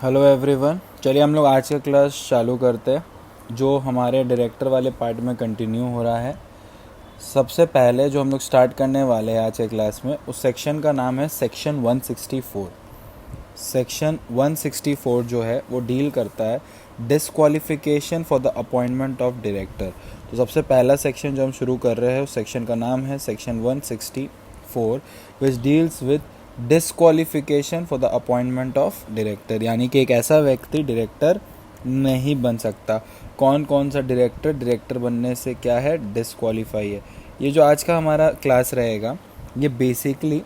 Hello everyone, चलिए हम लोग आज का क्लास चालू करते हैं जो हमारे डायरेक्टर वाले पार्ट में कंटिन्यू हो रहा है। सबसे पहले जो हम लोग स्टार्ट करने वाले हैं आज के क्लास में, उस सेक्शन का नाम है सेक्शन 164। सेक्शन 164 जो है वो डील करता है disqualification for the appointment of director. तो सबसे पहला सेक्शन जो हम शुरू कर रहे हैं उस सेक्शन का नाम है section 164 which deals with disqualification for the appointment of director, यानी कि एक ऐसा व्यक्ति डायरेक्टर नहीं बन सकता। कौन कौन सा डायरेक्टर बनने से क्या है, डिसक्वालीफाई है। ये जो आज का हमारा क्लास रहेगा ये बेसिकली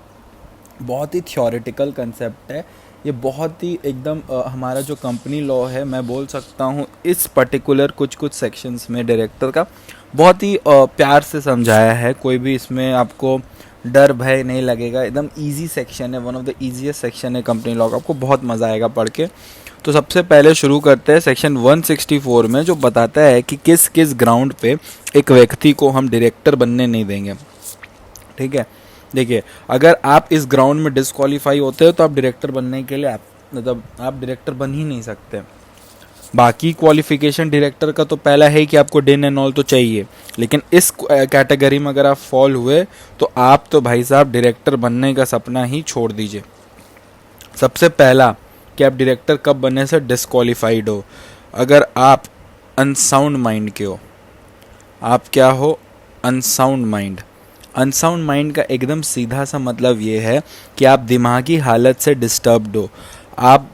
बहुत ही थ्योरेटिकल कंसेप्ट है। ये बहुत ही एकदम हमारा जो कंपनी लॉ है, मैं बोल सकता हूँ इस पर्टिकुलर कुछ सेक्शंस में डायरेक्टर का बहुत ही प्यार से समझाया है। कोई भी इसमें आपको डर भय नहीं लगेगा, एकदम इजी सेक्शन है, one of the easiest section है कंपनी लॉ का। आपको बहुत मज़ा आएगा पढ़ के। तो सबसे पहले शुरू करते हैं सेक्शन 164 में, जो बताता है कि किस किस ग्राउंड पे एक व्यक्ति को हम डायरेक्टर बनने नहीं देंगे। ठीक है, देखिए, अगर आप इस ग्राउंड में डिस्क्वालीफाई होते हो तो आप डायरेक्टर बनने के लिए आप डायरेक्टर बन ही नहीं सकते। बाकी क्वालिफिकेशन डायरेक्टर का तो पहला है कि आपको डिन एंड ऑल तो चाहिए, लेकिन इस कैटेगरी में अगर आप फॉल हुए तो आप तो भाई साहब डायरेक्टर बनने का सपना ही छोड़ दीजिए। सबसे पहला कि आप डायरेक्टर कब बनने से डिस्क्वालीफाइड हो, अगर आप अनसाउंड माइंड के हो। आप क्या हो? Unsound mind. अनसाउंड माइंड का एकदम सीधा सा मतलब ये है कि आप दिमागी हालत से डिस्टर्ब्ड हो, आप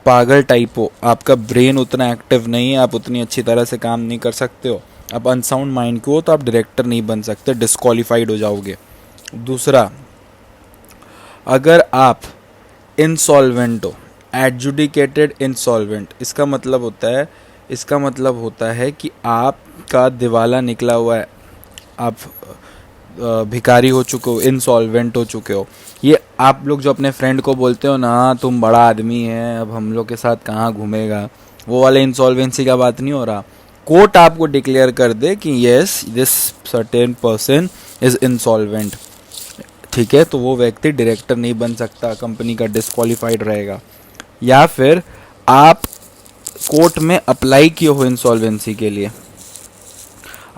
पागल टाइप हो, आपका ब्रेन उतना एक्टिव नहीं है, आप उतनी अच्छी तरह से काम नहीं कर सकते हो, आप अनसाउंड माइंड के हो, तो आप डायरेक्टर नहीं बन सकते, डिस्क्वालीफाइड हो जाओगे। दूसरा, अगर आप इंसॉल्वेंट हो, एडजुडिकेटेड इंसॉल्वेंट, इसका मतलब होता है कि आपका दिवाला निकला हुआ है, आप भिखारी हो चुके हो, इंसॉल्वेंट हो चुके हो। ये आप लोग जो अपने फ्रेंड को बोलते हो ना, तुम बड़ा आदमी है, अब हम लोग के साथ कहाँ घूमेगा, वो वाले इंसॉल्वेंसी का बात नहीं हो रहा। कोर्ट आपको डिक्लेयर कर दे कि yes this certain person is insolvent, ठीक है, तो वो व्यक्ति डायरेक्टर नहीं बन सकता, कंपनी का डिस्क्वालीफाइड रहेगा। या फिर आप कोर्ट में अप्लाई किए हो इंसॉल्वेंसी के लिए,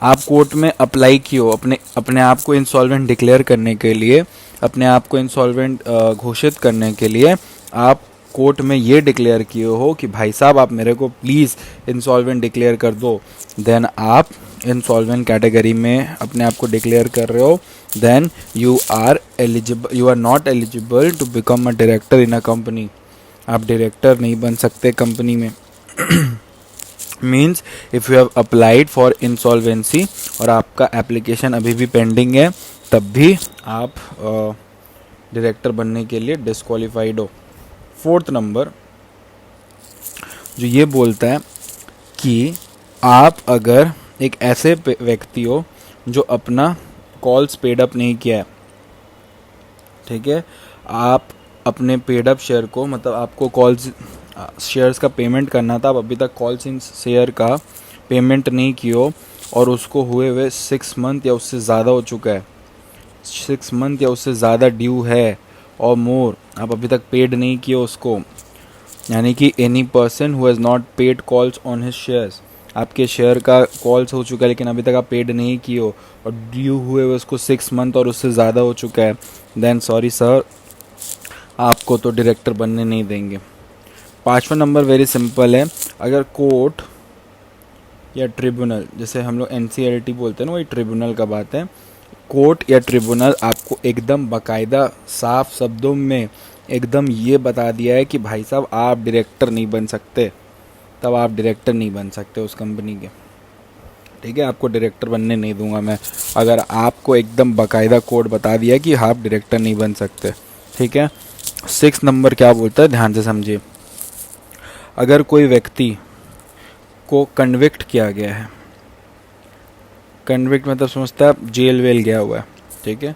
आप कोर्ट में अप्लाई किए हो अपने आप को इंसॉल्वेंट डिक्लेयर करने के लिए, अपने आप को इंसॉल्वेंट घोषित करने के लिए आप कोर्ट में ये डिक्लेयर किए हो कि भाई साहब आप मेरे को प्लीज़ इंसॉल्वेंट डिक्लेयर कर दो, देन आप इंसॉल्वेंट कैटेगरी में अपने आप को डिक्लेयर कर रहे हो, then you are not eligible to become a director in a company. आप डायरेक्टर नहीं बन सकते कंपनी में। Means if you have applied for insolvency और आपका एप्लीकेशन अभी भी पेंडिंग है, तब भी आप डायरेक्टर बनने के लिए डिस्क्वालीफाइड हो। फोर्थ नंबर जो ये बोलता है कि आप अगर एक ऐसे व्यक्ति हो जो अपना कॉल्स पेड अप नहीं किया है, ठीक है, आप अपने पेड अप शेयर को, मतलब आपको कॉल्स शेयर्स का पेमेंट करना था, आप अभी तक कॉल्स इन शेयर का पेमेंट नहीं किए और उसको हुए 6 मंथ या उससे ज़्यादा हो चुका है, 6 मंथ या उससे ज़्यादा ड्यू है और मोर, आप अभी तक पेड नहीं किए उसको, यानी कि any person who has not paid calls on his shares, आपके शेयर का कॉल्स हो चुका है लेकिन अभी तक आप पेड नहीं किए हो और ड्यू हुए उसको 6 मंथ और उससे ज़्यादा हो चुका है, देन सॉरी सर, आपको तो डायरेक्टर बनने नहीं देंगे। 5वां नंबर वेरी सिंपल है, अगर कोर्ट या ट्रिब्यूनल, जैसे हम लोग NCLT बोलते हैं ना, वही ट्रिब्यूनल का बात है, कोर्ट या ट्रिब्यूनल आपको एकदम बाकायदा साफ शब्दों में एकदम ये बता दिया है कि भाई साहब आप डायरेक्टर नहीं बन सकते, तब आप डायरेक्टर नहीं बन सकते उस कंपनी के, ठीक है, आपको डायरेक्टर बनने नहीं दूंगा मैं, अगर आपको एकदम बाकायदा कोर्ट बता दिया कि आप डायरेक्टर नहीं बन सकते, ठीक है। 6 नंबर क्या बोलता है, ध्यान से समझिए, अगर कोई व्यक्ति को कन्विक्ट किया गया है, कन्विक्ट मतलब समझता है जेल वेल गया हुआ है, ठीक है,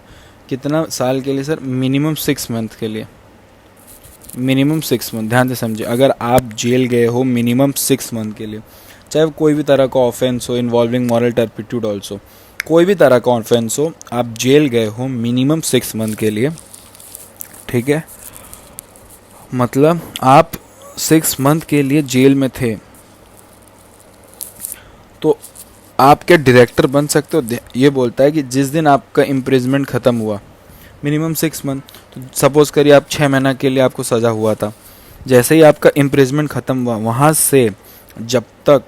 कितना साल के लिए सर, मिनिमम 6 मंथ के लिए, मिनिमम 6 मंथ, ध्यान से समझिए, अगर आप जेल गए हो मिनिमम 6 मंथ के लिए, चाहे कोई भी तरह का ऑफेंस हो इन्वॉल्विंग मॉरल टर्पिट्यूड ऑल्सो, कोई भी तरह का ऑफेंस हो, आप जेल गए हो मिनिमम 6 मंथ के लिए, ठीक है, मतलब आप 6 मंथ के लिए जेल में थे तो आप क्या डायरेक्टर बन सकते हो? ये बोलता है कि जिस दिन आपका इम्प्रिजमेंट ख़त्म हुआ, मिनिमम 6 मंथ, तो सपोज़ करिए आप 6 महीना के लिए आपको सज़ा हुआ था, जैसे ही आपका इम्प्रिजमेंट ख़त्म हुआ वहाँ से जब तक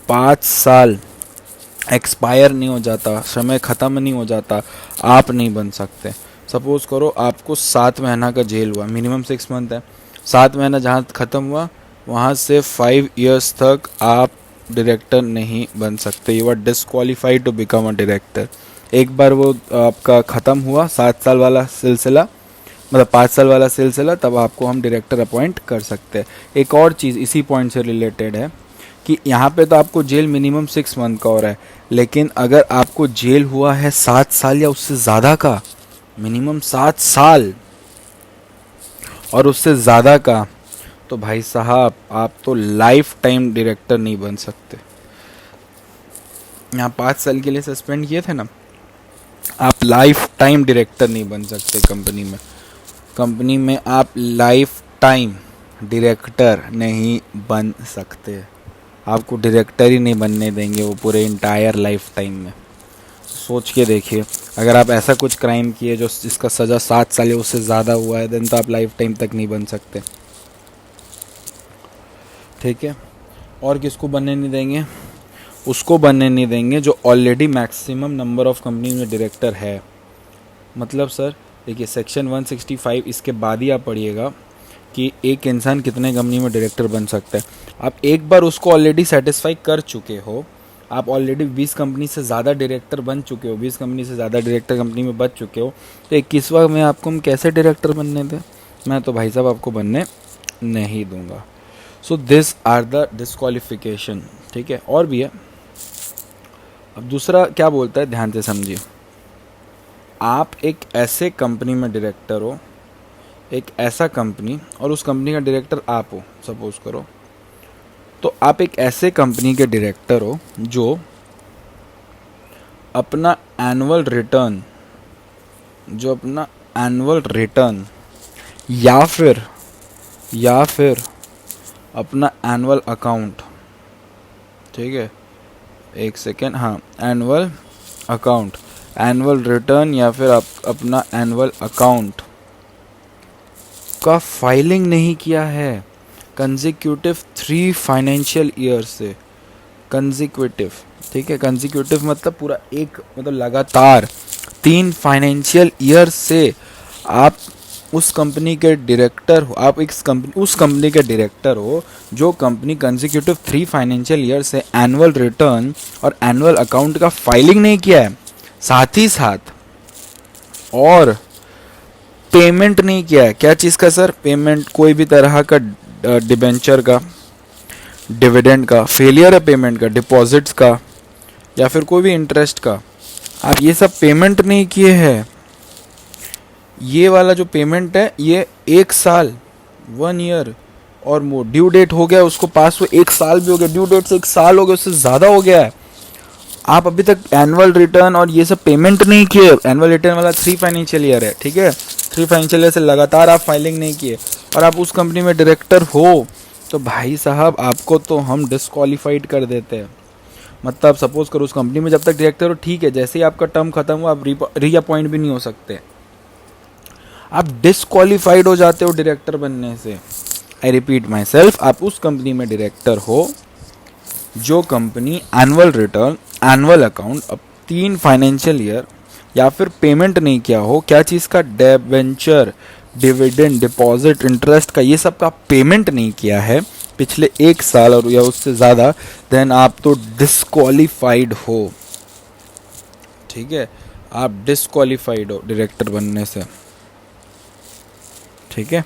5 साल एक्सपायर नहीं हो जाता, समय ख़त्म नहीं हो जाता, आप नहीं बन सकते। सपोज़ करो आपको 7 महीना का जेल हुआ, मिनिमम 6 मंथ है, 7 महीना जहाँ ख़त्म हुआ वहाँ से 5 इयर्स तक आप डायरेक्टर नहीं बन सकते। You are disqualified to become a director. एक बार वो आपका ख़त्म हुआ 7 साल वाला सिलसिला, मतलब 5 साल वाला सिलसिला, तब आपको हम डायरेक्टर अपॉइंट कर सकते हैं। एक और चीज़ इसी पॉइंट से रिलेटेड है कि यहाँ पे तो आपको जेल मिनिमम 6 मंथ का हो रहा है, लेकिन अगर आपको जेल हुआ है 7 साल या उससे ज़्यादा का, मिनिमम 7 साल और उससे ज़्यादा का, तो भाई साहब आप तो लाइफ टाइम डायरेक्टर नहीं बन सकते। यहाँ 5 साल के लिए सस्पेंड किए थे ना, आप लाइफ टाइम डायरेक्टर नहीं बन सकते कंपनी में आप लाइफ टाइम डायरेक्टर नहीं बन सकते। आपको डायरेक्टर ही नहीं बनने देंगे वो पूरे इंटायर लाइफ टाइम में। सोच के देखिए, अगर आप ऐसा कुछ क्राइम किए जो जिसका सज़ा 7 साल या उससे ज़्यादा हुआ है, देन तो आप लाइफ टाइम तक नहीं बन सकते। ठीक है, और किसको बनने नहीं देंगे? उसको बनने नहीं देंगे जो already maximum number of company में डायरेक्टर है। मतलब सर देखिए, सेक्शन 165 इसके बाद ही आप पढ़िएगा कि एक इंसान कितने कंपनी में डायरेक्टर बन सकता है। आप एक बार उसको ऑलरेडी सेटिस्फाई कर चुके हो, आप ऑलरेडी 20 कंपनी से ज़्यादा डायरेक्टर बन चुके हो, 20 कंपनी से ज़्यादा डायरेक्टर कंपनी में बच चुके हो, तो 21वां में आपको हम कैसे डायरेक्टर बनने दें? मैं तो भाई साहब आपको बनने नहीं दूंगा। So this are the disqualification. ठीक है, और भी है। अब दूसरा क्या बोलता है, ध्यान से समझिए। आप एक ऐसे कंपनी में डायरेक्टर हो, एक ऐसा कंपनी, और उस कंपनी का डायरेक्टर आप हो, सपोज करो, तो आप एक ऐसे कंपनी के डायरेक्टर हो जो अपना एनुअल रिटर्न या फिर अपना एनुअल अकाउंट, ठीक है, एक सेकेंड, हाँ, एनुअल रिटर्न या फिर अपना एनुअल अकाउंट का फाइलिंग नहीं किया है कंसेक्यूटिव 3 फाइनेंशियल ईयर से। कंसेक्यूटिव, ठीक है, कंसेक्यूटिव मतलब पूरा एक, मतलब लगातार 3 फाइनेंशियल ईयर से आप उस कंपनी के डायरेक्टर हो। आप उस कंपनी के डायरेक्टर हो जो कंपनी कंसेक्यूटिव 3 फाइनेंशियल ईयर से एनुअल रिटर्न और एनुअल अकाउंट का फाइलिंग नहीं किया है, साथ ही साथ और पेमेंट नहीं किया है। क्या चीज़ का सर? पेमेंट, कोई भी तरह का डिबेंचर का, डिविडेंड का, फेलियर है पेमेंट का, डिपॉजिट्स का, या फिर कोई भी इंटरेस्ट का, आप ये सब पेमेंट नहीं किए हैं। ये वाला जो पेमेंट है ये 1 साल, 1 ईयर और मोर, ड्यू डेट हो गया उसको पास हुए 1 साल भी हो गया, ड्यू डेट से 1 साल हो गया, उससे ज़्यादा हो गया है, आप अभी तक एनुअल रिटर्न और ये सब पेमेंट नहीं किए। एनुअल रिटर्न वाला 3 फाइनेंशियल ईयर है, ठीक है, 3 फाइनेंशियल ईयर से लगातार आप फाइलिंग नहीं किए और आप उस कंपनी में डायरेक्टर हो, तो भाई साहब आपको तो हम डिस्क्वालीफाइड कर देते हैं। मतलब सपोज करो उस कंपनी में जब तक डायरेक्टर हो, ठीक है, जैसे ही आपका टर्म खत्म हुआ आप रीअपॉइंट भी नहीं हो सकते, आप डिस्क्वालीफाइड हो जाते हो डायरेक्टर बनने से। आई रिपीट माई सेल्फ, आप उस कंपनी में डायरेक्टर हो जो company annual return, annual account, अब 3 फाइनेंशियल ईयर या फिर पेमेंट नहीं किया हो। क्या चीज़ का? डिबेंचर, डिविडेंड, डिपॉजिट, इंटरेस्ट का, ये सब का पेमेंट नहीं किया है पिछले 1 साल और या उससे ज़्यादा, देन आप तो डिस्क्वालीफाइड हो। ठीक है, आप डिस्क्वालीफाइड हो डायरेक्टर बनने से। ठीक है,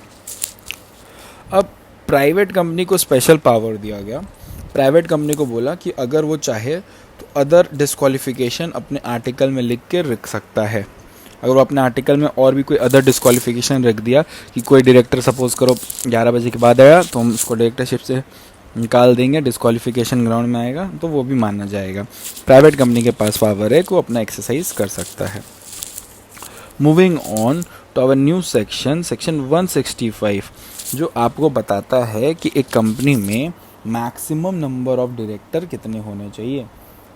अब प्राइवेट कंपनी को स्पेशल पावर दिया गया। प्राइवेट कंपनी को बोला कि अगर वो चाहे तो अदर डिस्क्वालिफिकेशन अपने आर्टिकल में लिख के रख सकता है। अगर वो अपने आर्टिकल में और भी कोई अदर डिस्क्वालिफिकेशन रख दिया कि कोई डायरेक्टर सपोज करो 11 बजे के बाद आया तो हम उसको डायरेक्टरशिप से निकाल देंगे, डिस्क्वालिफिकेशन ग्राउंड में आएगा, तो वो भी माना जाएगा। प्राइवेट कंपनी के पास पावर है कि वो अपना एक्सरसाइज कर सकता है। Moving on to our new section 165, जो आपको बताता है कि एक कंपनी में मैक्सिमम नंबर ऑफ डायरेक्टर कितने होने चाहिए,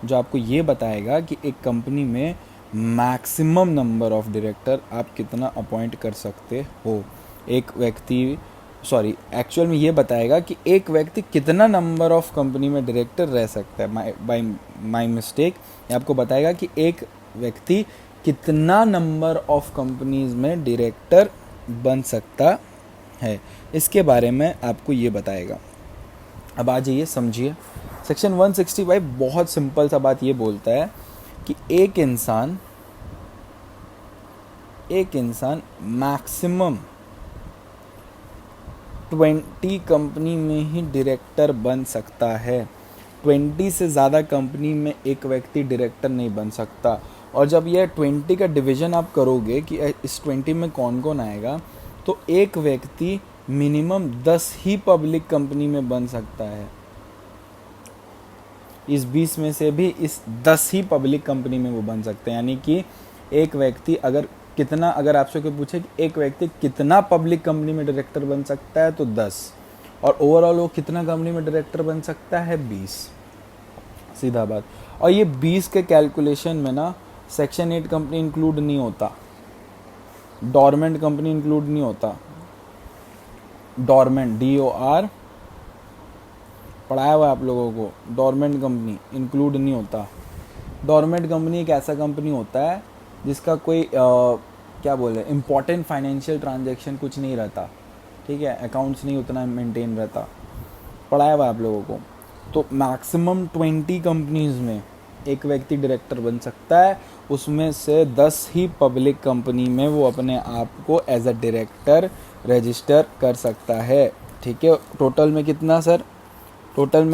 जो आपको ये बताएगा कि एक कंपनी में मैक्सिमम नंबर ऑफ डायरेक्टर आप कितना अपॉइंट कर सकते हो। एक व्यक्ति एक्चुअल में ये बताएगा कि एक व्यक्ति कितना नंबर ऑफ कंपनी में डायरेक्टर रह सकता है। माई मिस्टेक, ये आपको बताएगा कि एक व्यक्ति कितना नंबर ऑफ कंपनीज में डायरेक्टर बन सकता है, इसके बारे में आपको ये बताएगा। अब आ जाइए समझिए, सेक्शन 165 बहुत सिंपल सा बात ये बोलता है कि एक इंसान मैक्सिमम 20 कंपनी में ही डायरेक्टर बन सकता है। 20 से ज़्यादा कंपनी में एक व्यक्ति डायरेक्टर नहीं बन सकता। और जब यह 20 का डिवीज़न आप करोगे कि इस 20 में कौन कौन आएगा, तो एक व्यक्ति मिनिमम 10 ही पब्लिक कंपनी में बन सकता है। इस 20 में से भी इस 10 ही पब्लिक कंपनी में वो बन सकते हैं। यानी कि एक व्यक्ति अगर आपसे कोई पूछे कि एक व्यक्ति कितना पब्लिक कंपनी में डायरेक्टर बन सकता है, तो 10। और ओवरऑल वो कितना कंपनी में डायरेक्टर बन सकता है, 20। सीधा बात। और ये 20 के कैलकुलेशन में ना सेक्शन 8 कंपनी इंक्लूड नहीं होता, डोरमेंट कंपनी इंक्लूड नहीं होता। डोरमेंट, DOR पढ़ाया हुआ आप लोगों को, डोरमेंट कंपनी इंक्लूड नहीं होता। डोरमेंट कंपनी एक ऐसा कंपनी होता है जिसका कोई इम्पोर्टेंट फाइनेंशियल ट्रांजैक्शन कुछ नहीं रहता, ठीक है, अकाउंट्स नहीं उतना मेंटेन रहता, पढ़ाया हुआ आप लोगों को। तो मैक्सिमम 20 कंपनीज में एक व्यक्ति डायरेक्टर बन सकता है, उसमें से 10 ही पब्लिक कंपनी में वो अपने आप को एज अ डायरेक्टर रजिस्टर कर सकता है, ठीक है। टोटल में कितना सर? टोटल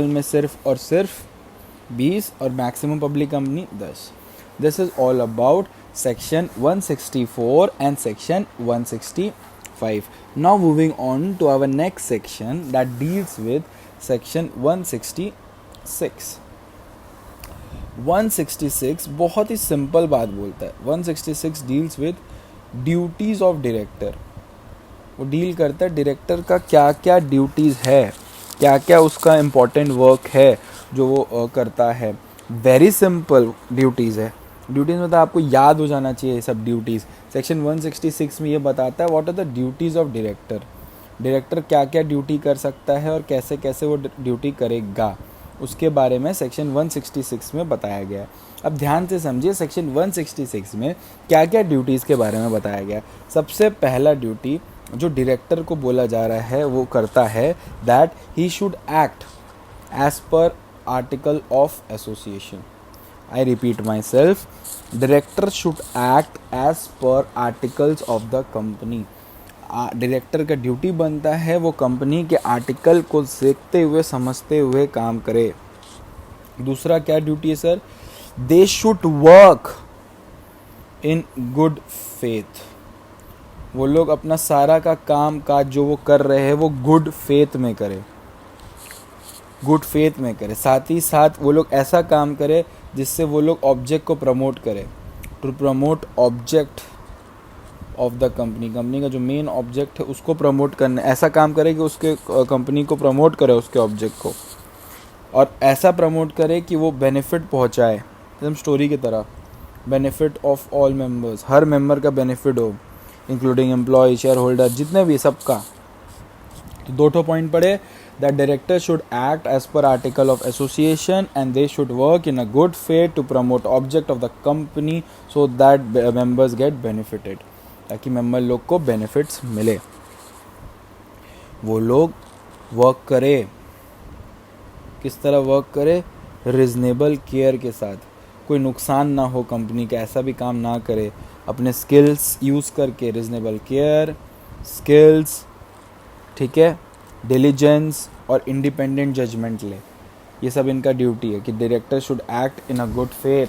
में सिर्फ और सिर्फ 20 और maximum public company 10। This is all about section 164 and section 165. Now moving on to our next section that deals with section 166. 166 बहुत ही सिंपल बात बोलता है। 166 deals with duties of director. वो डील करता है डायरेक्टर का क्या क्या ड्यूटीज़ है, क्या क्या उसका इम्पोर्टेंट वर्क है जो वो करता है। वेरी सिंपल ड्यूटीज़ है। ड्यूटीज़ मतलब आपको याद हो जाना चाहिए ये सब ड्यूटीज़। सेक्शन 166 में ये बताता है what are the duties of director. Director क्या क्या ड्यूटी कर सकता है और कैसे कैसे वो ड्यूटी करेगा, उसके बारे में सेक्शन 166 में बताया गया है। अब ध्यान से समझिए सेक्शन 166 में क्या क्या ड्यूटीज़ के बारे में बताया गया है। सबसे पहला ड्यूटी जो डायरेक्टर को बोला जा रहा है वो करता है, that he should act as per article of association. I repeat myself, director should act as per articles of the company. Director का ड्यूटी बनता है वो कंपनी के आर्टिकल को देखते हुए समझते हुए काम करे। दूसरा क्या ड्यूटी है sir? They should work in good faith. वो लोग अपना सारा का काम काज जो वो कर रहे हैं वो गुड फेथ में करे, साथ ही साथ वो लोग ऐसा काम करे जिससे वो लोग ऑब्जेक्ट को प्रमोट करें, to promote object of the company का जो मेन ऑब्जेक्ट है उसको प्रमोट करना। ऐसा काम करे कि उसके कंपनी को प्रमोट करे, उसके ऑब्जेक्ट को, और ऐसा प्रमोट करे कि वो बेनिफिट पहुंचाए, एकदम स्टोरी की तरह। Benefit of all members, her member का बेनिफिट हो, इंक्लूडिंग एम्प्लॉय, शेयर होल्डर, जितने भी सबका। तो 2 पॉइंट पढ़े, that director should act as per article of association and they should work in a good faith to promote object of the company so that members get benefited, ताकि member लोग को benefits मिले। वो लोग work करे, किस तरह work करे? रिजनेबल केयर के साथ, कोई नुकसान ना हो कंपनी का, ऐसा भी काम ना करे। अपने स्किल्स यूज़ करके, रिजनेबल केयर, स्किल्स, ठीक है, डिलीजेंस और इंडिपेंडेंट जजमेंट ले। ये सब इनका ड्यूटी है कि director should act in a good faith,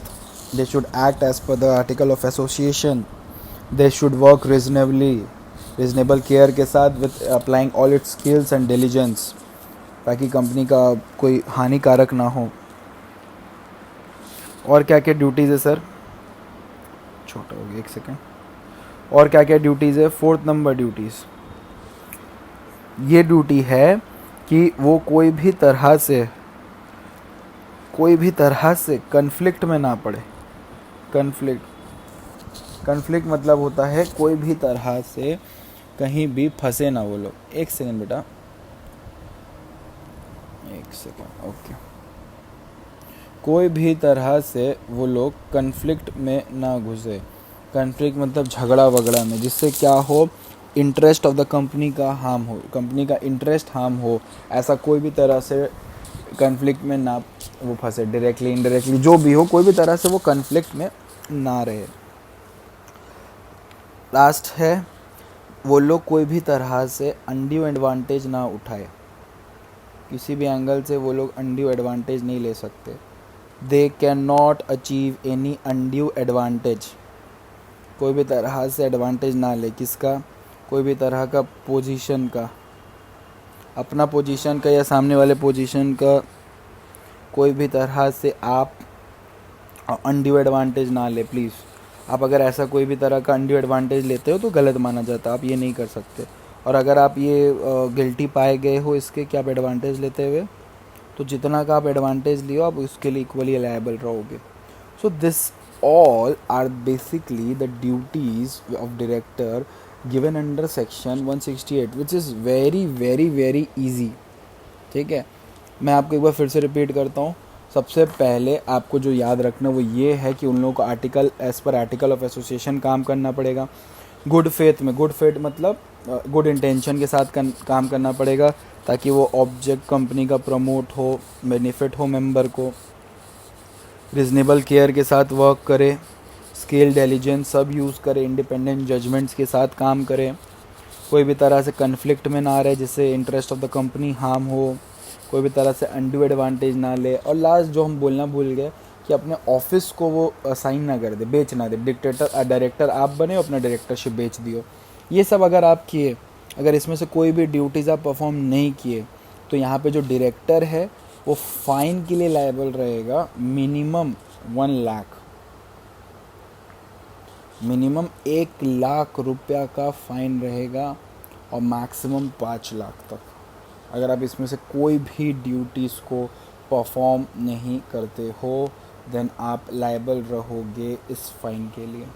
they should act as per the article of association, they should work reasonable care के साथ with applying all its skills and diligence, ताकि company का कोई हानिकारक ना हो। और क्या क्या ड्यूटीज़ है सर? छोटा हो गया, एक सेकेंड। और क्या क्या ड्यूटीज़ है? 4th नंबर ड्यूटीज़, ये ड्यूटी है कि वो कोई भी तरह से कन्फ्लिक्ट में ना पड़े। कन्फ्लिक्ट मतलब होता है कोई भी तरह से कहीं भी फंसे ना वो लोग। एक सेकेंड बेटा, एक सेकेंड, ओके। कोई भी तरह से वो लोग कन्फ्लिक्ट में ना घुसे। कन्फ्लिक्ट मतलब झगड़ा वगड़ा में, जिससे क्या हो, इंटरेस्ट ऑफ द कंपनी का हार्म हो, कंपनी का इंटरेस्ट हार्म हो, ऐसा कोई भी तरह से कन्फ्लिक्ट में ना वो फंसे, डायरेक्टली इनडायरेक्टली जो भी हो, कोई भी तरह से वो कन्फ्लिक्ट में ना रहे। लास्ट है, वो लोग कोई भी तरह से अनड्यू एडवांटेज ना उठाए, किसी भी एंगल से वो लोग अनड्यू एडवांटेज नहीं ले सकते। They can not achieve any undue advantage, कोई भी तरह से एडवांटेज ना ले, किसका? कोई भी तरह का पोजीशन का, अपना पोजीशन का या सामने वाले पोजीशन का, कोई भी तरह से आप अनड्यू एडवांटेज ना ले प्लीज़। आप अगर ऐसा कोई भी तरह का अनड्यू एडवांटेज लेते हो तो गलत माना जाता है, आप ये नहीं कर सकते। और अगर आप ये गिल्टी पाए गए हो इसके कि आप एडवांटेज लेते हुए, तो जितना का आप एडवांटेज लियो आप उसके लिए इक्वली लायबल रहोगे। So this all are basically the duties of director given under section 168 which is very easy। ठीक है, मैं आपको एक बार फिर से रिपीट करता हूँ। सबसे पहले आपको जो याद रखना वो ये है कि उन लोगों को article as per article of association काम करना पड़ेगा। गुड फेथ में, गुड फेथ मतलब गुड इंटेंशन के साथ काम करना पड़ेगा, ताकि वो ऑब्जेक्ट कंपनी का प्रमोट हो, बेनिफिट हो मेंबर को। रिजनेबल केयर के साथ वर्क करे, स्केल डेलीजेंस सब यूज़ करे, इंडिपेंडेंट जजमेंट्स के साथ काम करे, कोई भी तरह से कन्फ्लिक्ट में ना रहे जिससे interest of the company harm हो, कोई भी तरह से अनड्यू एडवांटेज ना ले। और लास्ट जो हम बोलना भूल गए कि अपने ऑफिस को वो असाइन ना कर दे, बेच ना दे। डायरेक्टर आप बने, अपना डायरेक्टरशिप बेच दियो। ये सब अगर आप किए, अगर इसमें से कोई भी ड्यूटीज़ आप परफॉर्म नहीं किए, तो यहाँ पे जो डायरेक्टर है वो फाइन के लिए लायबल रहेगा। मिनिमम 1 लाख, मिनिमम 1 लाख रुपया का फाइन रहेगा और मैक्सिमम 5 लाख तक, अगर आप इसमें से कोई भी ड्यूटीज़ को परफॉर्म नहीं करते हो, देन आप लायबल रहोगे इस फाइन के लिए।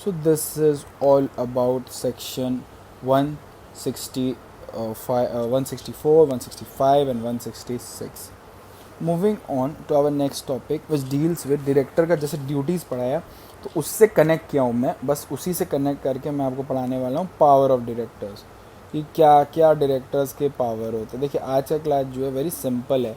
So this is all about section 164, 165 and 166। Moving on to our next topic which deals with director का। जैसे ड्यूटीज़ पढ़ाया तो उससे कनेक्ट किया हूँ मैं, बस उसी से कनेक्ट करके मैं आपको पढ़ाने वाला हूँ पावर ऑफ डायरेक्टर्स, कि क्या क्या डायरेक्टर्स के पावर होते हैं। देखिए आज का क्लास जो है वेरी सिंपल है,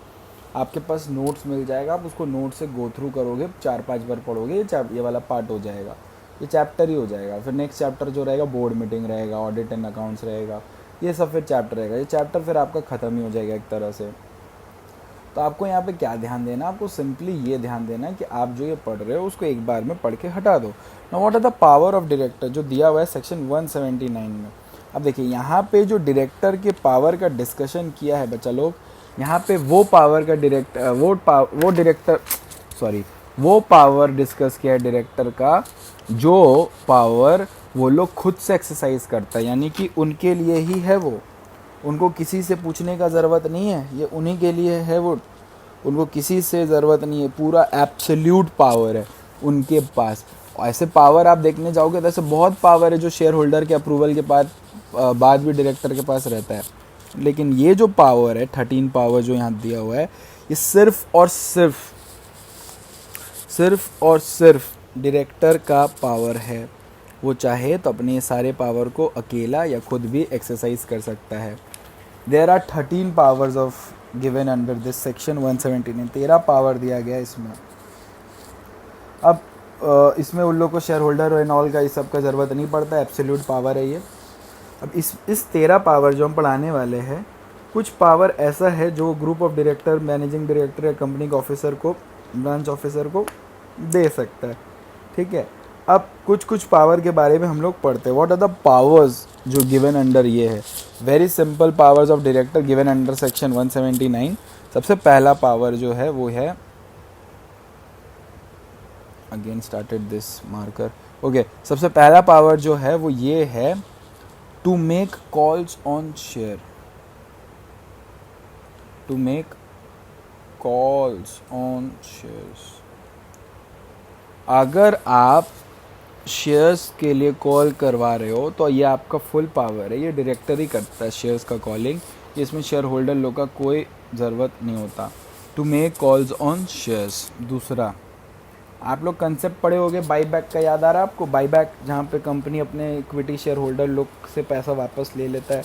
आपके पास नोट्स मिल जाएगा, आप उसको नोट से गो थ्रू करोगे, 4-5 बार पढ़ोगे, ये वाला पार्ट हो जाएगा, ये चैप्टर ही हो जाएगा। फिर नेक्स्ट चैप्टर जो रहेगा बोर्ड मीटिंग रहेगा, ऑडिट एंड अकाउंट्स रहेगा, ये सब फिर चैप्टर रहेगा। ये चैप्टर फिर आपका ख़त्म ही हो जाएगा एक तरह से। तो आपको यहाँ पे क्या ध्यान देना, आपको सिंपली ये ध्यान देना है कि आप जो ये पढ़ रहे हो उसको एक बार में पढ़ के हटा दो। Now what are the power of director, जो दिया हुआ है सेक्शन 179 में। अब देखिए यहाँ पे जो डायरेक्टर के पावर का डिस्कशन किया है बच्चा लोग, यहाँ पे वो पावर का वो पावर डिस्कस किया है डायरेक्टर का, जो पावर वो लोग खुद से एक्सरसाइज करता है, यानी कि उनके लिए ही है वो, उनको किसी से पूछने का ज़रूरत नहीं है, ये उन्हीं के लिए है वो, उनको किसी से ज़रूरत नहीं है, पूरा एब्सोल्यूट पावर है उनके पास। ऐसे पावर आप देखने जाओगे तो ऐसे बहुत पावर है जो शेयर होल्डर के अप्रूवल के बाद भी डायरेक्टर के पास रहता है, लेकिन ये जो पावर है 13 पावर जो यहाँ दिया हुआ है, ये सिर्फ और सिर्फ डायरेक्टर का पावर है। वो चाहे तो अपने सारे पावर को अकेला या खुद भी एक्सरसाइज कर सकता है। There are 13 powers of given under this section 179, 13 power दिया गया इसमें। अब इसमें उन लोग को शेयर होल्डर एंड ऑल का इस सब का ज़रूरत नहीं पड़ता, एब्सोल्यूट पावर है ये। अब इस 13 पावर जो हम पढ़ाने वाले हैं, कुछ पावर ऐसा है जो group of director, managing director या कंपनी के ऑफिसर को, ब्रांच ऑफिसर को दे सकता है। ठीक है, अब कुछ पावर के बारे में हम लोग पढ़ते हैं। व्हाट आर द पावर्स जो गिवन अंडर ये है, very simple powers of director given under section 179। सबसे पहला पावर जो है वो है, again started this marker, okay, सबसे पहला पावर जो है वो ये है, to make calls on share, to make calls on shares. अगर आप शेयर्स के लिए कॉल करवा रहे हो तो ये आपका फुल पावर है, ये डायरेक्टर ही करता है शेयर्स का कॉलिंग, इसमें शेयर होल्डर लोग का कोई ज़रूरत नहीं होता। To make calls on shares. दूसरा, आप लोग कंसेप्ट पढ़े होंगे बाई बैक का, याद आ रहा है आपको? बाई बैक, जहाँ पे कंपनी अपने इक्विटी शेयर होल्डर लोग से पैसा वापस ले लेता है।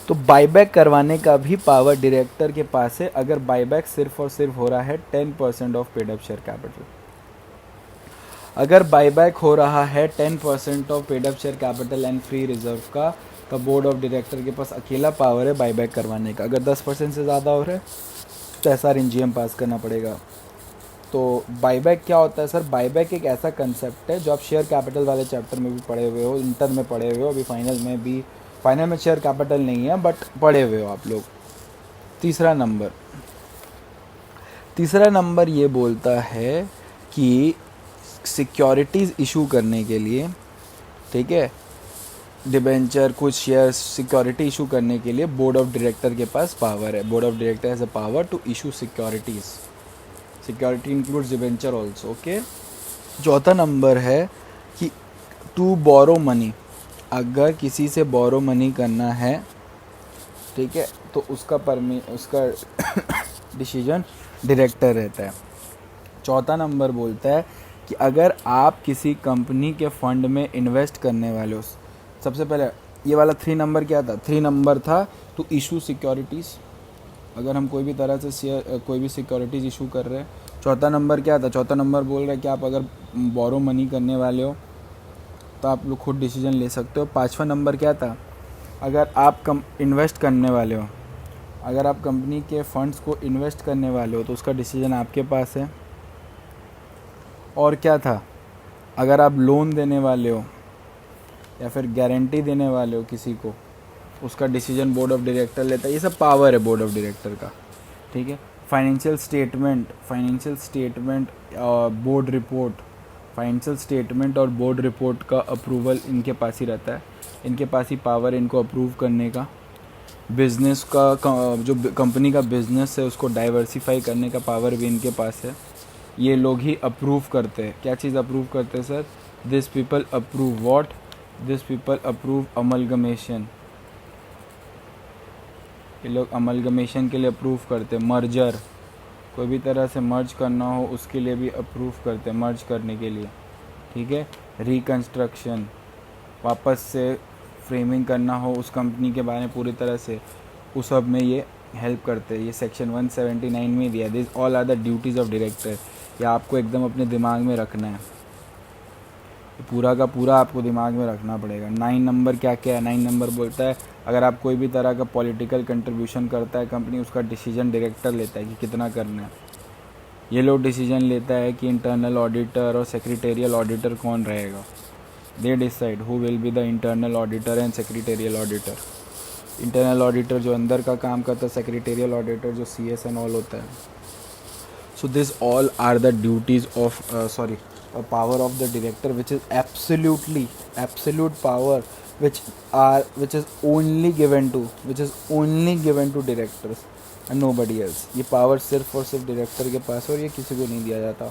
तो बाई बैक करवाने का भी पावर डायरेक्टर के पास है, अगर बाई बैक सिर्फ और सिर्फ हो रहा है 10% of paid up share capital. अगर बाईबैक हो रहा है 10% of paid up share capital and free reserve का, तो बोर्ड ऑफ डायरेक्टर के पास अकेला पावर है बाईबैक करवाने का। अगर 10% से ज़्यादा हो रहा है तो एसआर-एनजीएम पास करना पड़ेगा। तो बाईबैक क्या होता है सर? बाईबैक एक ऐसा कंसेप्ट है जो आप शेयर कैपिटल वाले चैप्टर में भी पढ़े हुए हो, इंटर में पढ़े हुए हो, अभी फाइनल में शेयर कैपिटल नहीं है बट पढ़े हुए हो आप लोग। तीसरा नंबर ये बोलता है कि सिक्योरिटीज़ इशू करने के लिए, ठीक है, डिबेंचर, कुछ शेयर्स, सिक्योरिटी इशू करने के लिए बोर्ड ऑफ डायरेक्टर के पास पावर है। Board of director has a power to issue securities. Security includes debenture also. Okay. चौथा नंबर है कि टू बोरो मनी, अगर किसी से बोरो मनी करना है, ठीक है, तो उसका डिसीजन डायरेक्टर रहता है। चौथा नंबर बोलता है कि अगर आप किसी कंपनी के फंड में इन्वेस्ट करने वाले हो, सबसे पहले ये वाला 3 नंबर क्या था? 3 नंबर था टू इशू सिक्योरिटीज़, अगर हम कोई भी तरह से कोई भी सिक्योरिटीज़ इशू कर रहे हैं। चौथा नंबर क्या था? चौथा नंबर बोल रहा है कि आप अगर बोरो मनी करने वाले हो तो आप लोग खुद डिसीजन ले सकते हो। 5वां नंबर क्या था? अगर आप इन्वेस्ट करने वाले हो, अगर आप कंपनी के फंड्स को इन्वेस्ट करने वाले हो तो उसका डिसीजन आपके पास है। और क्या था? अगर आप लोन देने वाले हो या फिर गारंटी देने वाले हो किसी को, उसका डिसीजन बोर्ड ऑफ डायरेक्टर लेता है। ये सब पावर है बोर्ड ऑफ डायरेक्टर का, ठीक है। Financial statement board report, financial statement और बोर्ड रिपोर्ट का अप्रूवल इनके पास ही रहता है, इनके पास ही पावर इनको अप्रूव करने का। बिज़नेस का जो कंपनी का बिज़नेस है उसको डाइवर्सिफाई करने का पावर भी इनके पास है। ये लोग ही अप्रूव करते हैं। क्या चीज़ अप्रूव करते हैं sir? This people approve what? This people approve amalgamation. ये लोग अमलगमेशन के लिए अप्रूव करते हैं। मर्जर, कोई भी तरह से मर्ज करना हो उसके लिए भी अप्रूव करते हैं, मर्ज करने के लिए, ठीक है। रिकन्स्ट्रक्शन, वापस से फ्रेमिंग करना हो उस कंपनी के बारे में पूरी तरह से, उस सब में ये हेल्प करते हैं। ये सेक्शन 179 में दिया, this all are the duties of director. ये आपको एकदम अपने दिमाग में रखना है, पूरा का पूरा आपको दिमाग में रखना पड़ेगा। 9 नंबर क्या क्या है? 9 नंबर बोलता है अगर आप कोई भी तरह का पॉलिटिकल कंट्रीब्यूशन करता है कंपनी, उसका डिसीजन डायरेक्टर लेता है कि कितना करना है। ये लोग डिसीजन लेता है कि इंटरनल ऑडिटर और सेक्रेटेरियल ऑडिटर कौन रहेगा। They decide who will be the internal auditor and secretarial auditor. Internal auditor जो अंदर का काम करता है, सेक्रेटेरियल ऑडिटर जो CS एंड ऑल होता है। So this all are the duties of power of the director, which is absolute power, which is only given to directors and nobody else. ये power सिर्फ और सिर्फ director के पास है और ये किसी को नहीं दिया जाता।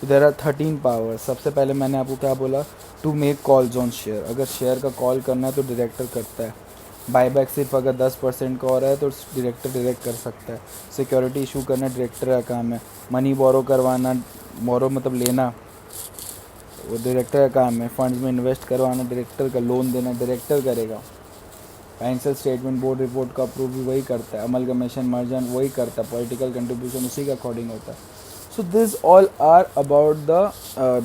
तो there are 13 powers। सबसे पहले मैंने आपको क्या बोला? to make calls on share। अगर शेयर का कॉल करना है तो डायरेक्टर करता है। बाईबैक सिर्फ अगर 10% का हो रहा है तो डायरेक्टर डायरेक्ट कर सकता है। सिक्योरिटी इशू करना डायरेक्टर का काम है। मनी बोरो करवाना, बोरो मतलब लेना, वो डायरेक्टर का काम है। फंड्स में इन्वेस्ट करवाना डायरेक्टर का, लोन देना डायरेक्टर करेगा। फाइनेंशियल स्टेटमेंट बोर्ड रिपोर्ट का अप्रूव भी वही करता है। अमलगमेशन मर्जन वही करता है। पॉलिटिकल कंट्रीब्यूशन उसी के अकॉर्डिंग होता है। So this all are about the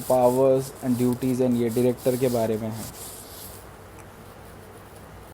powers and duties, and ये डायरेक्टर के बारे में है।